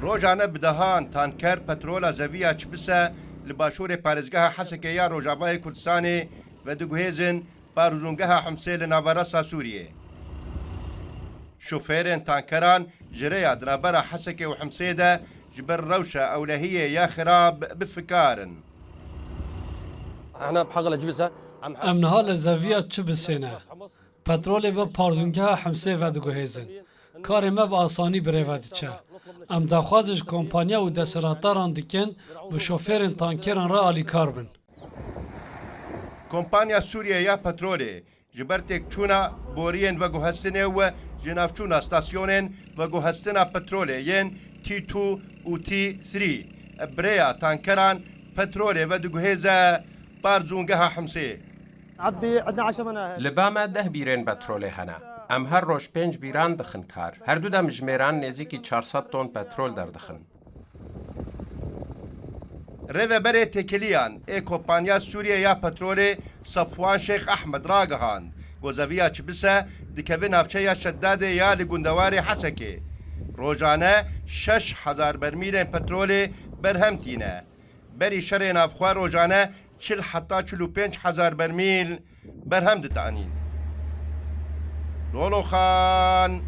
روجانه بدهان تانکر پترولا زویا چبسه لباشور پارزگاه حسکه یا روجاوای کردستانی و دگوهیزن باروزونگاه حمسه لناوراسا سوریه. شوفيرين تانكران جريا درابرا حسكي وحمسيدة جبر روشة أولهية يا خراب بفكارن. احنا بحقل جبسة امنها لزاوية چبسينه پترول و پارزونگه حمسه و دگوهیزن کار ما با آسانی بریوه دیچه ام دخوازش کمپانیا و دسراتاران دیکن و شوفيرين تانکران را آلی کار بن. كومبانيا سوريا يا بترولي جبرتك چونا بورين و گوهستنه و جنافچونا ستاسيونين و گوهستنا بترولي ين T2 و T3 بريا تانكران بترولي و دگوهيزة بارزونگه حمسه. عبدي عندنا 10 مناهل لباما 10 بیرین پترول هنه. ام هر روش 5 بیران دخن کار. هر دو دم جمیران نزدیکی 400 تن پترول در دخن. ريفا بري تكليان اي كومبانيا سوريا يا بترولي صفوان شيخ احمد راقهان وزافيا چبسه دكفين افچه شداده يا لگندواري حسكي روجانه 6000 برميل بترولي برهمتينه بري شرين افخوا روجانه 40 حتى 45000 برميل برهم دتانين لولو خان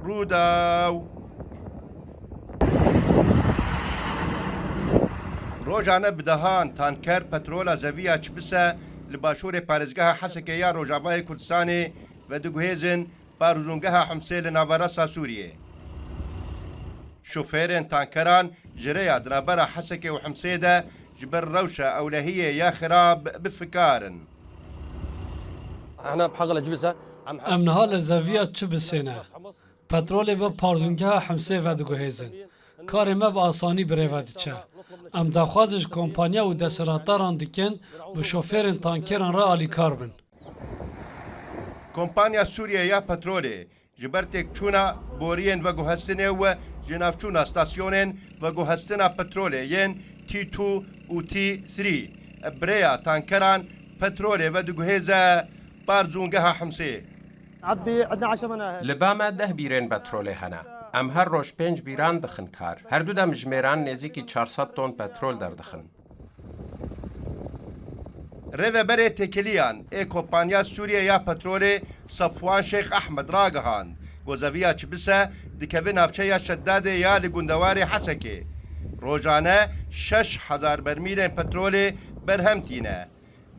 روداو روجانه بدهان تانکر پترولا زویا چبسه لباشور پارزگاه حسکه یا روجاوای کردستانی و دگوهیزن باروزونگاه حمسه لناوراسا سوریه. شوفيرين تانكران جريا درابرا حسكي وحمسيدة جبر روشة أولهية يا خراب بفكارن. احنا بحقل جبسة امنها لزاوية چبسينه پترول و پارزونگه حمسه و دگوهیزن کار ما با آسانی بریوه دیچه ام دخوازش کمپانیا و دسراتاران دیکن و شوفيرين تانکران را آلی کار بن. كومبانيا سوريا يا بترولي جبرتك چونا بورين و گوهستنه و جنافچونا ستاسيونين و گوهستنا پترولي ين T2 و T3 بريا تانكران پترولي و دگوهيزة بارزونگه حمسه. عبدي عندنا 10 مناهل لباما 10 بیرین پترول هنه. ام هر روش 5 بیران دخن کار. هر دو دم جمیران نزدیکی 400 تن پترول در دخن. ريفا بري تكليان اي كومبانيا سوريا يا بترولي صفوان شيخ احمد راقهان وزافيا چبسه دكفين افچه شداده يا لگندواري حسكي روجانه 6000 برميل بترولي برهمتينه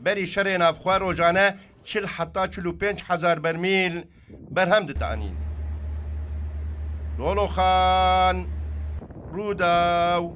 بري شرين افخوا روجانه 40 حتى 45000 برميل برهم دتانين لولو خان روداو